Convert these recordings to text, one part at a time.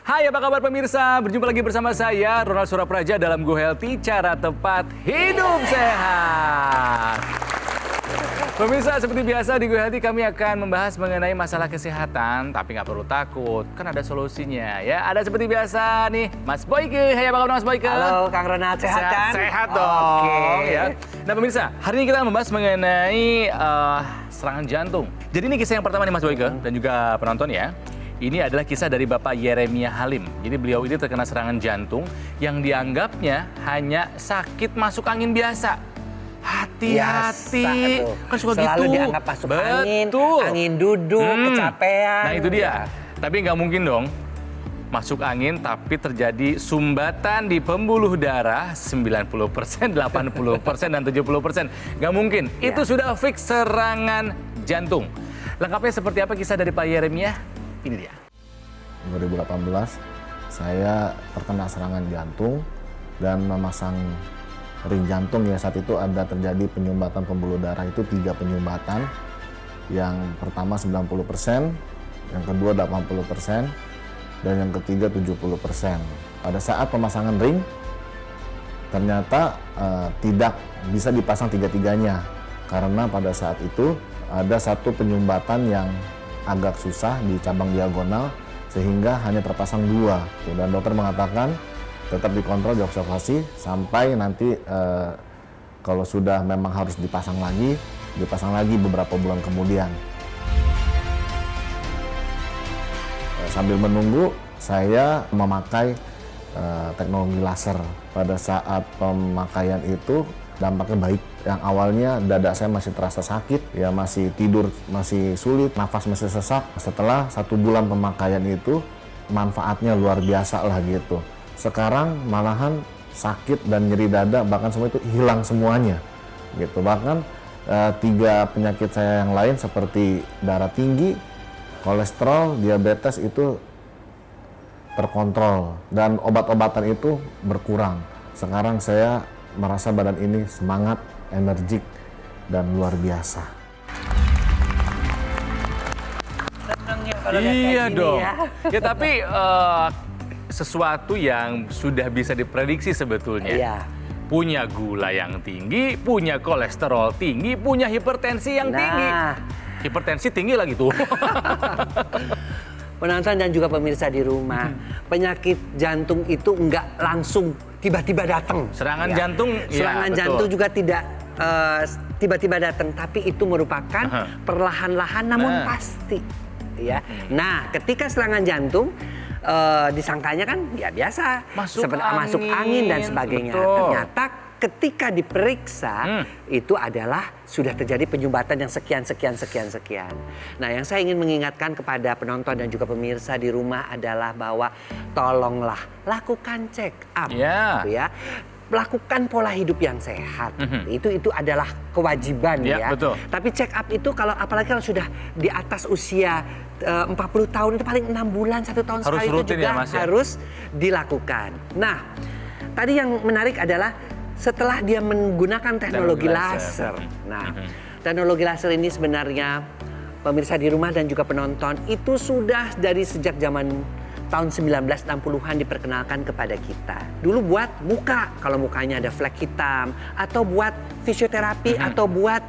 Hai, apa kabar pemirsa? Berjumpa lagi bersama saya, Ronald Surapraja dalam Go Healthy, cara tepat hidup sehat. Pemirsa, seperti biasa di Go Healthy kami akan membahas mengenai masalah kesehatan, tapi nggak perlu takut, kan ada solusinya ya. Ada seperti biasa nih, Mas Boyke. Hai, apa kabar Mas Boyke? Halo, Kang Ronald, sehat kan? Sehat dong. Oke. Ya. Nah pemirsa, hari ini kita akan membahas mengenai serangan jantung. Jadi ini kisah yang pertama nih Mas Boyke dan juga penonton ya. Ini adalah kisah dari Bapak Yeremia Halim. Jadi beliau ini terkena serangan jantung yang dianggapnya hanya sakit masuk angin biasa. Hati-hati, kan suka selalu gitu. dianggap masuk Betul. angin duduk, kecapean. Nah itu dia. Tapi nggak mungkin dong masuk angin tapi terjadi sumbatan di pembuluh darah 90%, 80%, dan 70%. Nggak mungkin. Itu sudah fix serangan jantung. Lengkapnya seperti apa kisah dari Pak Yeremia? Ini dia. 2018 saya terkena serangan jantung dan memasang ring jantung. Ya saat itu ada terjadi penyumbatan pembuluh darah itu 3 penyumbatan. Yang pertama 90%, yang kedua 80%, dan yang ketiga 70%. Pada saat pemasangan ring ternyata tidak bisa dipasang tiga-tiganya karena pada saat itu ada satu penyumbatan yang agak susah di cabang diagonal sehingga hanya terpasang 2. Dan dokter mengatakan tetap dikontrol, diobservasi sampai nanti kalau sudah memang harus dipasang lagi beberapa bulan kemudian. Sambil menunggu saya memakai teknologi laser. Pada saat pemakaian itu dampaknya baik. Yang awalnya dada saya masih terasa sakit, ya masih tidur masih sulit, nafas masih sesak. Setelah 1 bulan pemakaian itu manfaatnya luar biasa lah gitu. Sekarang malahan sakit dan nyeri dada bahkan semua itu hilang semuanya gitu. Bahkan 3 penyakit saya yang lain seperti darah tinggi, kolesterol, diabetes itu terkontrol dan obat-obatan itu berkurang. Sekarang saya merasa badan ini semangat, energik, dan luar biasa. Seneng ya kalau lihat Iya kayak gini dong. ya. Ya tapi sesuatu yang sudah bisa diprediksi sebetulnya. Iya. Punya gula yang tinggi, punya kolesterol tinggi, punya hipertensi yang tinggi. Hipertensi tinggi lagi tuh. Penonton dan juga pemirsa di rumah, penyakit jantung itu nggak langsung tiba-tiba datang. Serangan Ya. jantung, ya, Serangan betul. jantung juga tidak tiba-tiba datang, tapi itu merupakan perlahan-lahan namun pasti. Ya. Nah, ketika serangan jantung disangkanya kan ya biasa, Masuk masuk angin dan sebagainya. Betul. Ternyata ketika diperiksa itu adalah sudah terjadi penyumbatan yang sekian. Nah, yang saya ingin mengingatkan kepada penonton dan juga pemirsa di rumah adalah bahwa tolonglah lakukan check up, Ya. gitu ya. Lakukan pola hidup yang sehat. Itu adalah kewajiban ya. Betul. Tapi check up itu kalau apalagi kalau sudah di atas usia 40 tahun itu paling 6 bulan 1 tahun Harus sekali itu rutin juga ya, Mas, ya? harus dilakukan. Nah, tadi yang menarik adalah setelah dia menggunakan teknologi laser. Nah, teknologi laser ini sebenarnya pemirsa di rumah dan juga penonton itu sudah dari sejak zaman tahun 1960-an diperkenalkan kepada kita. Dulu buat muka, kalau mukanya ada flek hitam, atau buat fisioterapi, atau buat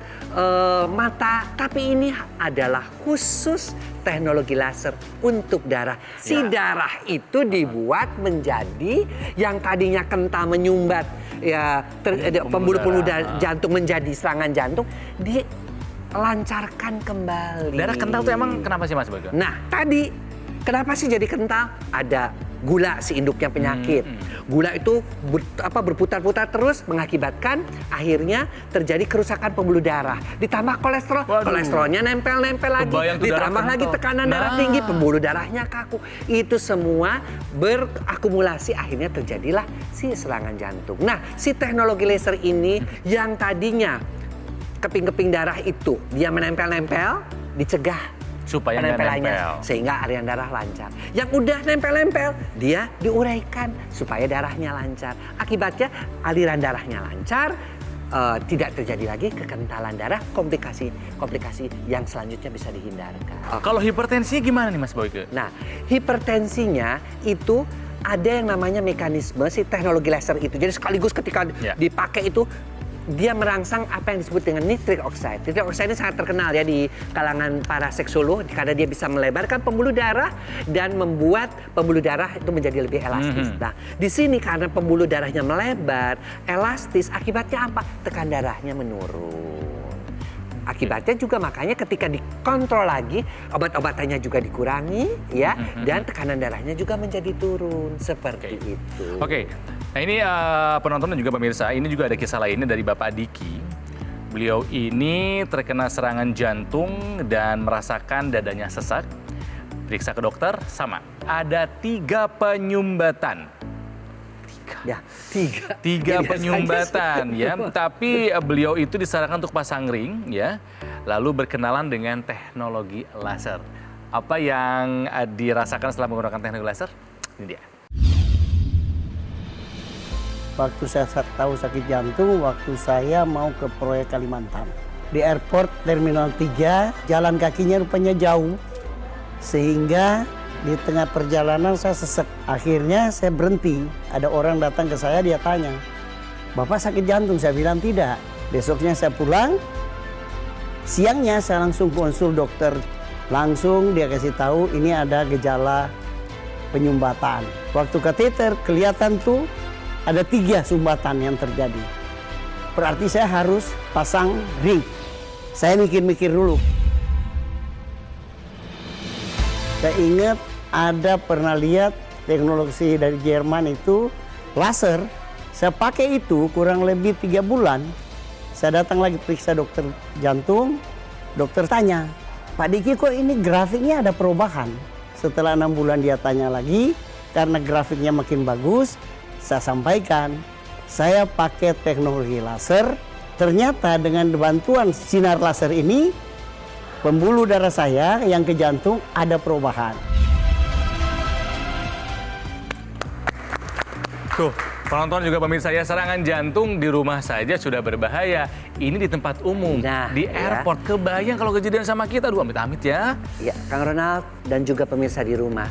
mata. Tapi ini adalah khusus teknologi laser untuk darah. Si darah itu dibuat menjadi yang tadinya kental menyumbat, ya pembuluh-pembuluh jantung menjadi serangan jantung, dilancarkan kembali. Darah kental tuh emang kenapa sih Mas Boyke? Nah, tadi kenapa sih jadi kental? Ada gula si induknya penyakit. Gula itu berputar-putar terus mengakibatkan akhirnya terjadi kerusakan pembuluh darah. Ditambah kolesterol, kolesterolnya nempel-nempel lagi. Ditambah lagi tekanan darah tinggi, pembuluh darahnya kaku. Itu semua berakumulasi akhirnya terjadilah si serangan jantung. Nah, si teknologi laser ini yang tadinya keping-keping darah itu dia menempel-nempel, dicegah supaya nggak nempel. Sehingga aliran darah lancar. Yang udah nempel-nempel, dia diuraikan supaya darahnya lancar. Akibatnya aliran darahnya lancar, tidak terjadi lagi kekentalan darah, komplikasi yang selanjutnya bisa dihindarkan. Kalau hipertensinya gimana nih Mas Boyke? Nah, hipertensinya itu ada yang namanya mekanisme si teknologi laser itu. Jadi sekaligus ketika dipakai itu dia merangsang apa yang disebut dengan nitric oxide. Nitric oxide ini sangat terkenal ya di kalangan para seksolog karena dia bisa melebarkan pembuluh darah dan membuat pembuluh darah itu menjadi lebih elastis. Nah, di sini karena pembuluh darahnya melebar, elastis, akibatnya apa? Tekan darahnya menurun. Akibatnya juga makanya ketika dikontrol lagi, obat-obatannya juga dikurangi ya, dan tekanan darahnya juga menjadi turun seperti itu. Oke. Nah ini penonton dan juga pemirsa, ini juga ada kisah lainnya dari Bapak Diki. Beliau ini terkena serangan jantung dan merasakan dadanya sesak. Periksa ke dokter, sama. Ada 3 penyumbatan. Ya, 3 penyumbatan ya. Tapi beliau itu disarankan untuk pasang ring ya. Lalu berkenalan dengan teknologi laser. Apa yang dirasakan setelah menggunakan teknologi laser? Ini dia. Waktu saya tahu sakit jantung, waktu saya mau ke proyek Kalimantan. Di airport Terminal 3, jalan kakinya rupanya jauh. Sehingga di tengah perjalanan saya sesek. Akhirnya saya berhenti. Ada orang datang ke saya, dia tanya, "Bapak sakit jantung?" Saya bilang tidak. Besoknya saya pulang. Siangnya saya langsung konsul dokter. Langsung dia kasih tahu ini ada gejala penyumbatan. Waktu kateter kelihatan tuh ada 3 sumbatan yang terjadi. Berarti saya harus pasang ring. Saya mikir-mikir dulu. Saya ingat ada pernah lihat teknologi dari Jerman itu laser. Saya pakai itu kurang lebih 3 bulan. Saya datang lagi periksa dokter jantung. Dokter tanya, "Pak Diki kok ini grafiknya ada perubahan?" Setelah 6 bulan dia tanya lagi, karena grafiknya makin bagus, saya sampaikan, saya pakai teknologi laser. Ternyata dengan bantuan sinar laser ini, pembuluh darah saya yang ke jantung ada perubahan. Tuh, penonton juga pemirsa ya, serangan jantung di rumah saja sudah berbahaya. Ini di tempat umum, di airport. Kebayang kalau kejadian sama kita, aduh amit-amit ya. Ya, Kang Ronald dan juga pemirsa di rumah.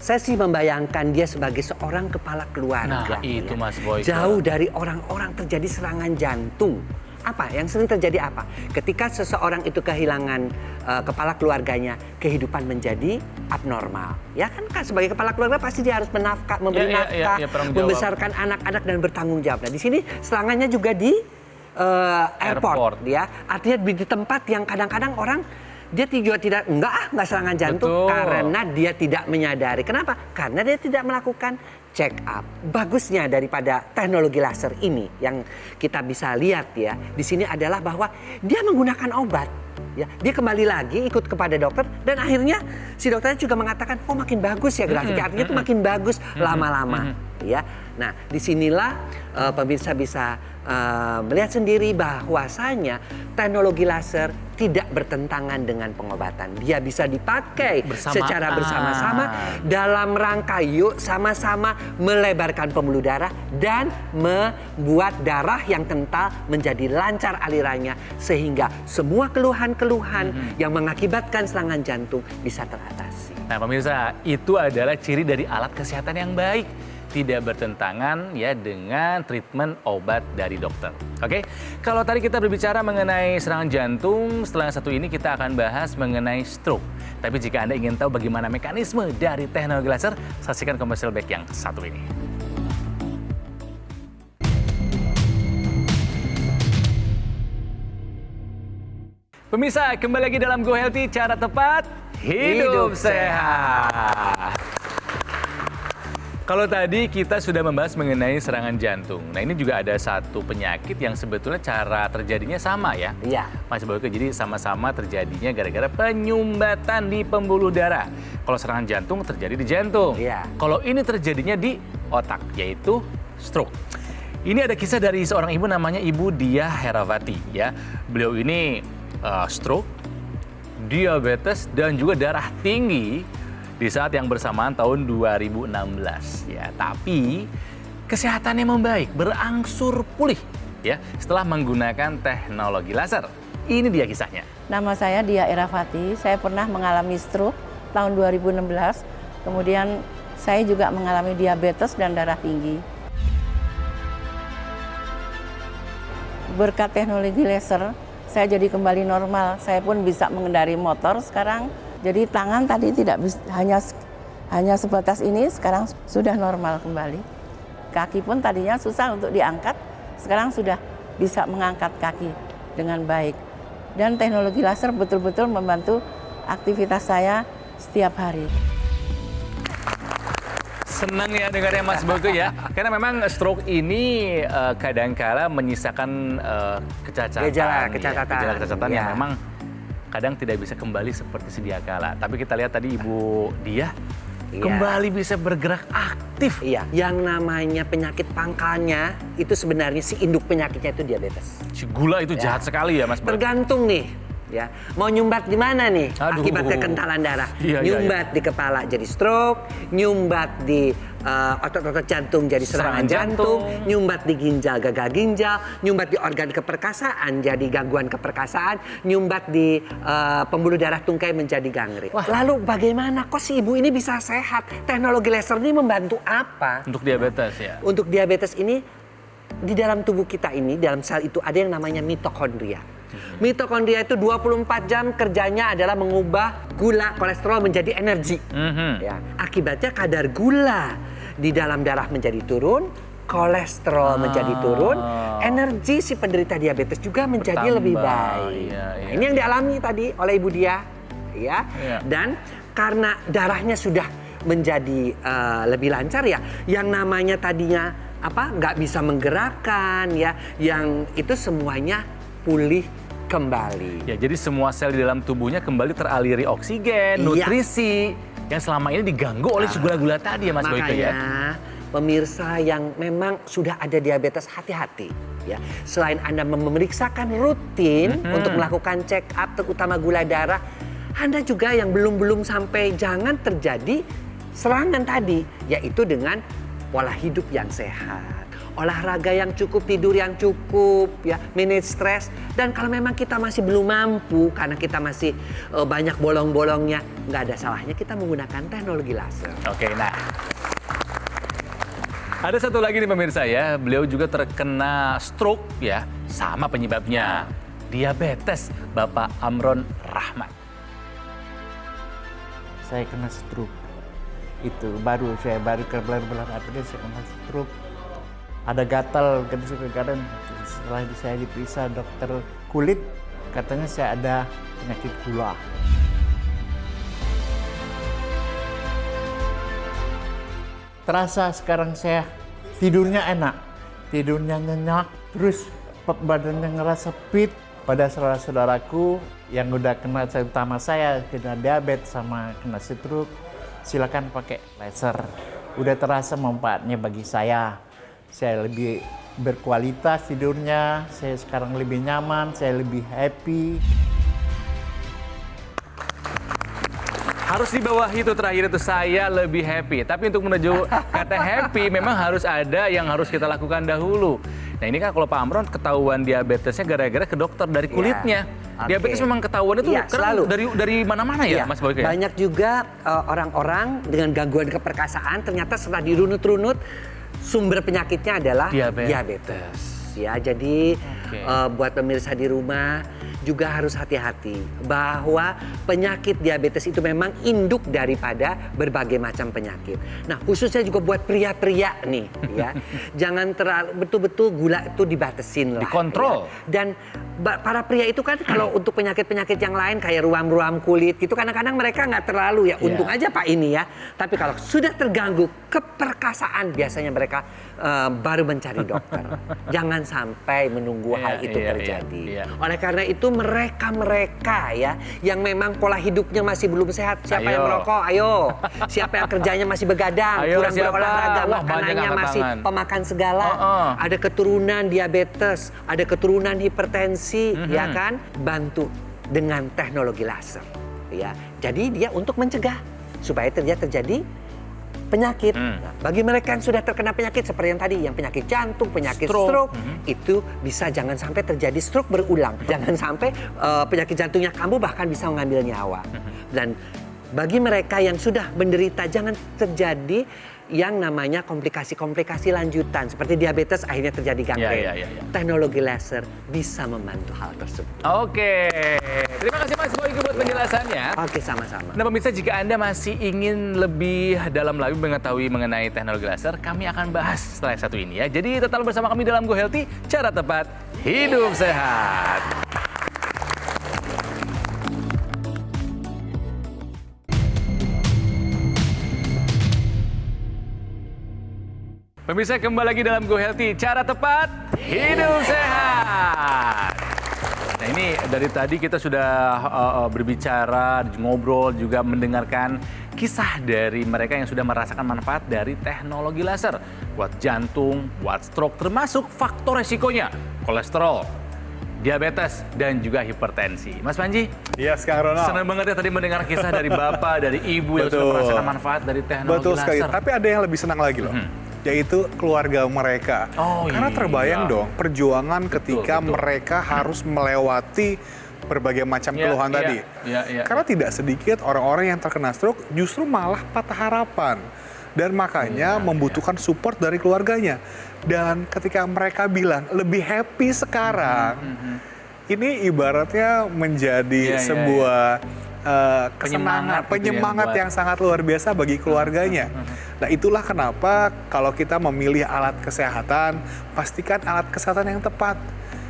Saya sih membayangkan dia sebagai seorang kepala keluarga. Nah, itu Mas Boyke. Jauh dari orang-orang terjadi serangan jantung. Apa yang sering terjadi apa? Ketika seseorang itu kehilangan kepala keluarganya, kehidupan menjadi abnormal. Ya kan sebagai kepala keluarga pasti dia harus memberi nafkah, membesarkan anak-anak dan bertanggung jawab. Nah, di sini serangannya juga di airport ya. Artinya di tempat yang kadang-kadang orang dia juga nggak serangan jantung. Betul. Karena dia tidak menyadari. Kenapa? Karena dia tidak melakukan check up. Bagusnya daripada teknologi laser ini yang kita bisa lihat ya di sini adalah bahwa dia menggunakan obat. Ya, dia kembali lagi ikut kepada dokter dan akhirnya si dokternya juga mengatakan, "Oh, makin bagus ya grafiknya." Artinya itu makin bagus lama-lama. Ya, nah disinilah pemirsa bisa melihat sendiri bahwasanya teknologi laser tidak bertentangan dengan pengobatan. Dia bisa dipakai secara bersama-sama dalam rangka yuk sama-sama melebarkan pembuluh darah dan membuat darah yang kental menjadi lancar alirannya sehingga semua keluhan-keluhan yang mengakibatkan serangan jantung bisa teratasi. Nah pemirsa, itu adalah ciri dari alat kesehatan yang baik. Tidak bertentangan ya dengan treatment obat dari dokter. Oke, kalau tadi kita berbicara mengenai serangan jantung, setelah yang satu ini kita akan bahas mengenai stroke. Tapi jika Anda ingin tahu bagaimana mekanisme dari teknologi laser, saksikan commercial break yang satu ini. Pemirsa, kembali lagi dalam Go Healthy, cara tepat hidup sehat. Kalau tadi kita sudah membahas mengenai serangan jantung. Nah ini juga ada satu penyakit yang sebetulnya cara terjadinya sama ya. Iya. Mas Boyke, jadi sama-sama terjadinya gara-gara penyumbatan di pembuluh darah. Kalau serangan jantung terjadi di jantung. Iya. Kalau ini terjadinya di otak, yaitu stroke. Ini ada kisah dari seorang ibu namanya Ibu Diah Herawati ya. Beliau ini stroke, diabetes dan juga darah tinggi di saat yang bersamaan tahun 2016 ya. Tapi kesehatannya membaik, berangsur pulih ya setelah menggunakan teknologi laser. Ini dia kisahnya. Nama saya Dia Erafati, saya pernah mengalami stroke tahun 2016, kemudian saya juga mengalami diabetes dan darah tinggi. Berkat teknologi laser, saya jadi kembali normal, saya pun bisa mengendari motor sekarang. Jadi tangan tadi tidak bisa, hanya sebatas ini, sekarang sudah normal kembali. Kaki pun tadinya susah untuk diangkat, sekarang sudah bisa mengangkat kaki dengan baik. Dan teknologi laser betul-betul membantu aktivitas saya setiap hari. Senang ya dengarnya Mas Boyke ya, karena memang stroke ini kadang-kala menyisakan kecacatan, gejala-kecacatan ya. yang memang kadang tidak bisa kembali seperti sedia kala. Tapi kita lihat tadi Ibu Dia kembali bisa bergerak aktif. Iya, yang namanya penyakit pangkalnya itu sebenarnya si induk penyakitnya itu diabetes. Si gula itu jahat sekali ya Mas Boyke. Tergantung nih, ya mau nyumbat di mana nih? Aduh. Akibat kekentalan darah. Iya, nyumbat di kepala jadi stroke, nyumbat di otot-otot jantung jadi serangan jantung, nyumbat di ginjal gagal ginjal, nyumbat di organ keperkasaan jadi gangguan keperkasaan, nyumbat di pembuluh darah tungkai menjadi gangren. Lalu bagaimana kok si ibu ini bisa sehat? Teknologi laser ini membantu apa? Untuk diabetes ya. Untuk diabetes ini di dalam tubuh kita ini, dalam sel itu ada yang namanya mitokondria. Mitokondria itu 24 jam kerjanya adalah mengubah gula kolesterol menjadi energi. Ya, akibatnya kadar gula di dalam darah menjadi turun, kolesterol menjadi turun, energi si penderita diabetes juga menjadi lebih baik. Nah, ini yang dialami tadi oleh Ibu Dia, ya. Dan karena darahnya sudah menjadi lebih lancar ya, yang namanya tadinya nggak bisa menggerakkan ya, yang itu semuanya pulih kembali. Ya, jadi semua sel di dalam tubuhnya kembali teraliri oksigen, nutrisi yang selama ini diganggu oleh si gula-gula tadi ya Mas Boyke ya. Makanya pemirsa yang memang sudah ada diabetes, hati-hati ya. Selain Anda memeriksakan rutin untuk melakukan check up terutama gula darah, Anda juga yang belum sampai jangan terjadi serangan tadi, yaitu dengan pola hidup yang sehat, olahraga yang cukup, tidur yang cukup, ya, manage stres. Dan kalau memang kita masih belum mampu karena kita masih banyak bolong-bolongnya, nggak ada salahnya kita menggunakan teknologi laser. Oke, nah. Ada satu lagi nih pemirsa ya, beliau juga terkena stroke ya, sama penyebabnya diabetes, Bapak Amron Rahmat. Saya kena stroke. Itu saya baru ke bulan April saya kena stroke. Ada gatal, kadang setelah saya diperiksa dokter kulit, katanya saya ada penyakit gula. Terasa sekarang saya tidurnya enak, tidurnya nyenyak, terus badannya ngerasa fit. Pada saudara-saudaraku yang udah kena, terutama saya kena diabetes sama kena stroke, silakan pakai laser. Udah terasa manfaatnya bagi saya. Saya lebih berkualitas tidurnya, saya sekarang lebih nyaman, saya lebih happy. Harus di bawah itu terakhir itu saya lebih happy. Tapi untuk menuju kata happy memang harus ada yang harus kita lakukan dahulu. Nah ini kan kalau Pak Amron ketahuan diabetesnya gara-gara ke dokter dari kulitnya. Diabetes memang ketahuan itu selalu dari mana-mana ya Mas Boyke? Banyak juga orang-orang dengan gangguan keperkasaan ternyata setelah dirunut-runut sumber penyakitnya adalah diabetes. Ya, jadi buat pemirsa di rumah juga harus hati-hati bahwa penyakit diabetes itu memang induk daripada berbagai macam penyakit. Nah, khususnya juga buat pria-pria nih ya. Jangan terlalu betul-betul gula itu dibatesin lah. Dikontrol. Ya. Dan para pria itu kan kalau untuk penyakit-penyakit yang lain kayak ruam-ruam kulit gitu kadang-kadang mereka nggak terlalu ya. Untung aja Pak ini ya. Tapi kalau sudah terganggu keperkasaan biasanya mereka baru mencari dokter. Jangan sampai menunggu hal itu terjadi. Oleh karena itu mereka ya yang memang pola hidupnya masih belum sehat, siapa yang merokok, ayo. Siapa yang kerjanya masih begadang, kurang berolahraga, makanannya masih pemakan segala, ada keturunan diabetes, ada keturunan hipertensi, ya kan? Bantu dengan teknologi laser, ya. Jadi dia untuk mencegah supaya terjadi penyakit. Nah, bagi mereka yang sudah terkena penyakit seperti yang tadi, yang penyakit jantung, penyakit stroke, itu bisa jangan sampai terjadi stroke berulang. Jangan sampai penyakit jantungnya kambuh bahkan bisa mengambil nyawa. Dan bagi mereka yang sudah menderita jangan terjadi yang namanya komplikasi-komplikasi lanjutan seperti diabetes akhirnya terjadi gangren. Teknologi laser bisa membantu hal tersebut. Oke, terima kasih Mas Boyke buat penjelasannya. Oke, sama-sama. Nah pemirsa, jika Anda masih ingin lebih dalam lagi mengetahui mengenai teknologi laser, kami akan bahas setelah yang satu ini ya. Jadi tetap bersama kami dalam Go Healthy, cara tepat hidup sehat. Pemirsa, kembali lagi dalam Go Healthy, cara tepat hidup sehat. Nah ini dari tadi kita sudah berbicara, ngobrol, juga mendengarkan kisah dari mereka yang sudah merasakan manfaat dari teknologi laser. Buat jantung, buat stroke, termasuk faktor resikonya, kolesterol, diabetes, dan juga hipertensi. Mas Panji? Yes, Kang Ronald. Senang banget ya tadi mendengar kisah dari Bapak, dari Ibu yang sudah merasakan manfaat dari teknologi Betul laser. sekali, tapi ada yang lebih senang lagi loh. Yaitu keluarga mereka. Karena terbayang dong perjuangan ketika mereka harus melewati berbagai macam keluhan tadi. Karena tidak sedikit orang-orang yang terkena stroke justru malah patah harapan. Dan makanya membutuhkan support dari keluarganya. Dan ketika mereka bilang lebih happy sekarang, ini ibaratnya menjadi sebuah kesenangan, penyemangat yang sangat luar biasa bagi keluarganya. Nah itulah kenapa kalau kita memilih alat kesehatan, pastikan alat kesehatan yang tepat.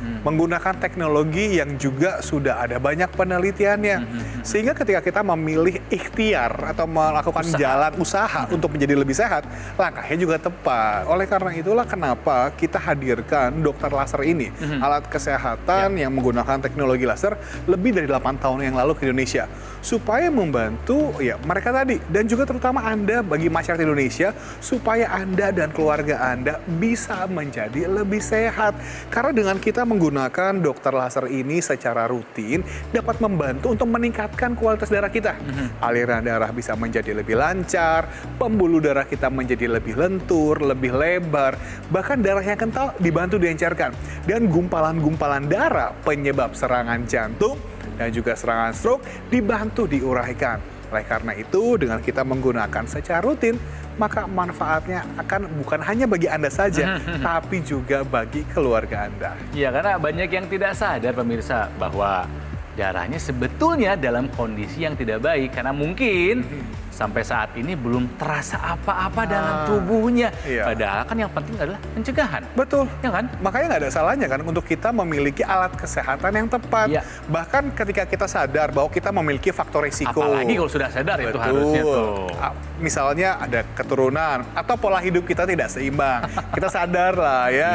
Menggunakan teknologi yang juga sudah ada banyak penelitiannya. Sehingga ketika kita memilih ikhtiar atau melakukan jalan usaha untuk menjadi lebih sehat, langkahnya juga tepat. Oleh karena itulah kenapa kita hadirkan dokter laser ini. Alat kesehatan yang menggunakan teknologi laser lebih dari 8 tahun yang lalu ke Indonesia. Supaya membantu ya mereka tadi. Dan juga terutama Anda bagi masyarakat Indonesia, supaya Anda dan keluarga Anda bisa menjadi lebih sehat. Karena dengan kita menggunakan dokter laser ini secara rutin dapat membantu untuk meningkatkan kualitas darah kita. Aliran darah bisa menjadi lebih lancar, pembuluh darah kita menjadi lebih lentur, lebih lebar, bahkan darah yang kental dibantu diencerkan. Dan gumpalan-gumpalan darah penyebab serangan jantung dan juga serangan stroke dibantu diuraikan. Oleh karena itu, dengan kita menggunakan secara rutin, maka manfaatnya akan bukan hanya bagi Anda saja, tapi juga bagi keluarga Anda. Iya, karena banyak yang tidak sadar pemirsa bahwa darahnya sebetulnya dalam kondisi yang tidak baik. Karena mungkin sampai saat ini belum terasa apa-apa dalam tubuhnya. Padahal kan yang penting adalah pencegahan. Betul. Ya kan? Makanya nggak ada salahnya kan untuk kita memiliki alat kesehatan yang tepat. Bahkan ketika kita sadar bahwa kita memiliki faktor risiko. Apalagi kalau sudah sadar itu harusnya tuh. Misalnya ada keturunan atau pola hidup kita tidak seimbang. Kita sadar lah ya.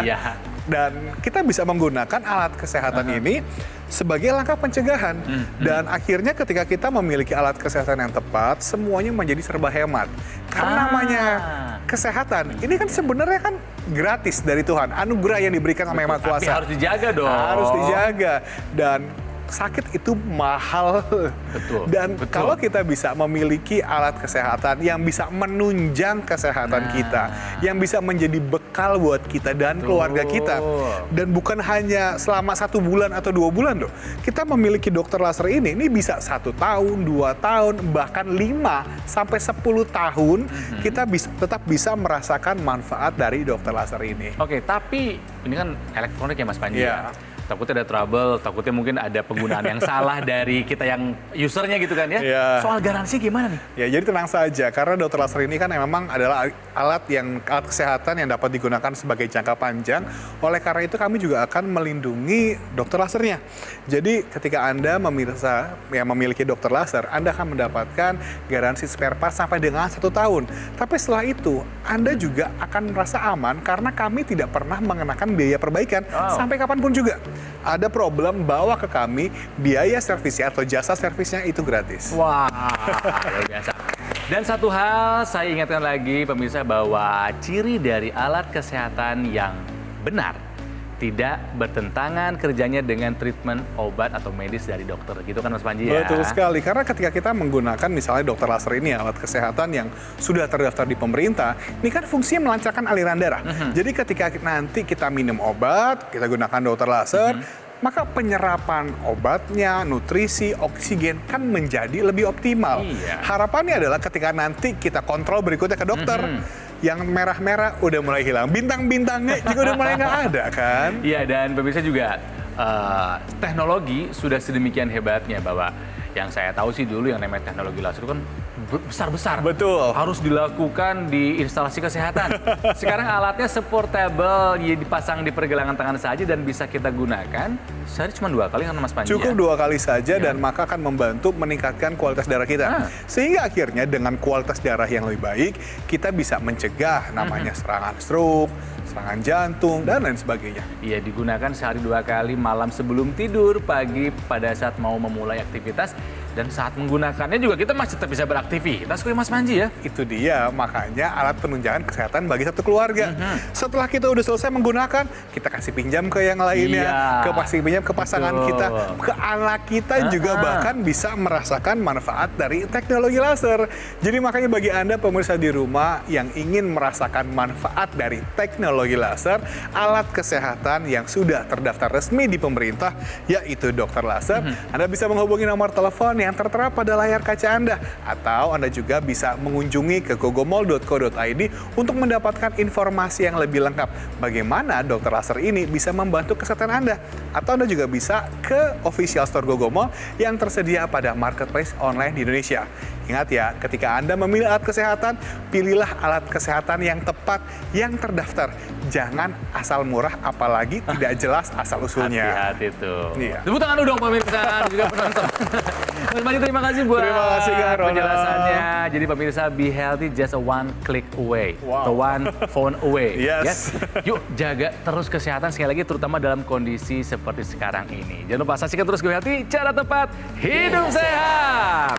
Dan kita bisa menggunakan alat kesehatan ini sebagai langkah pencegahan. Dan akhirnya ketika kita memiliki alat kesehatan yang tepat, semuanya menjadi serba hemat. Karena namanya kesehatan, ini kan sebenarnya kan gratis dari Tuhan. Anugerah yang diberikan sama Yang Maha Kuasa. Tapi harus dijaga dong. Harus dijaga. Dan sakit itu mahal. Dan kalau kita bisa memiliki alat kesehatan yang bisa menunjang kesehatan kita, yang bisa menjadi bekal buat kita dan keluarga kita, dan bukan hanya selama 1 bulan atau 2 bulan loh. Kita memiliki dokter laser ini bisa 1 tahun, 2 tahun, bahkan 5 sampai 10 tahun kita tetap bisa merasakan manfaat dari dokter laser ini. Oke, tapi ini kan elektronik ya Mas Panji. Takutnya ada trouble, takutnya mungkin ada penggunaan yang salah dari kita yang usernya gitu kan ya. Soal garansi gimana nih? Ya, jadi tenang saja, karena dokter laser ini kan memang adalah alat kesehatan yang dapat digunakan sebagai jangka panjang. Oleh karena itu kami juga akan melindungi dokter lasernya. Jadi ketika Anda memiliki dokter laser, Anda akan mendapatkan garansi spare part sampai dengan 1 tahun. Tapi setelah itu, Anda juga akan merasa aman karena kami tidak pernah mengenakan biaya perbaikan sampai kapanpun juga. Ada problem, bawa ke kami, biaya servisnya atau jasa servisnya itu gratis. Wah, luar biasa. Dan satu hal saya ingatkan lagi pemirsa bahwa ciri dari alat kesehatan yang benar tidak bertentangan kerjanya dengan treatment obat atau medis dari dokter. Gitu kan Mas Panji ya? Betul sekali, karena ketika kita menggunakan misalnya dokter laser ini, alat kesehatan yang sudah terdaftar di pemerintah, ini kan fungsinya melancarkan aliran darah. Jadi ketika nanti kita minum obat, kita gunakan dokter laser, maka penyerapan obatnya, nutrisi, oksigen kan menjadi lebih optimal. Iya. Harapannya adalah ketika nanti kita kontrol berikutnya ke dokter, yang merah-merah udah mulai hilang, bintang-bintangnya juga udah mulai nggak ada kan? Iya, dan pemirsa juga teknologi sudah sedemikian hebatnya bahwa yang saya tahu sih dulu yang namanya teknologi laser itu kan besar-besar. Betul. Harus dilakukan di instalasi kesehatan. Sekarang alatnya seportable, ya dipasang di pergelangan tangan saja dan bisa kita gunakan sehari cuma 2 kali kan Mas Panji. Cukup ya? 2 kali saja dan maka akan membantu meningkatkan kualitas darah kita. Sehingga akhirnya dengan kualitas darah yang lebih baik, kita bisa mencegah namanya serangan stroke, serangan jantung, dan lain sebagainya. Iya, digunakan sehari 2 kali, malam sebelum tidur, pagi pada saat mau memulai aktivitas, dan saat menggunakannya juga kita masih tetap bisa beraktivitas kok Mas Panji ya. Itu dia, makanya alat penunjang kesehatan bagi satu keluarga. Setelah kita udah selesai menggunakan, kita kasih pinjam ke yang lainnya, kasih pinjam ke pasangan kita, ke anak kita juga bahkan bisa merasakan manfaat dari teknologi laser. Jadi makanya bagi Anda pemirsa di rumah yang ingin merasakan manfaat dari teknologi laser, alat kesehatan yang sudah terdaftar resmi di pemerintah, yaitu dokter laser, Anda bisa menghubungi nomor telepon yang tertera pada layar kaca Anda, atau Anda juga bisa mengunjungi ke gogomall.co.id untuk mendapatkan informasi yang lebih lengkap bagaimana dokter laser ini bisa membantu kesehatan Anda. Atau Anda juga bisa ke official store Gogomall yang tersedia pada marketplace online di Indonesia. Ingat ya, ketika Anda memilih alat kesehatan, pilihlah alat kesehatan yang tepat, yang terdaftar. Jangan asal murah, apalagi tidak jelas asal-usulnya. Hati-hati tuh. Iya. Tepuk tangan dulu dong pemirsa dan juga penonton. Mas Panji, terima kasih buat Terima kasih, Kak Ronald. penjelasannya. Jadi pemirsa, be healthy just a one click away. Wow. The one phone away. Yes. Ya? Yuk jaga terus kesehatan sekali lagi, terutama dalam kondisi seperti sekarang ini. Jangan lupa saksikan terus Go Healthy, cara tepat hidup sehat.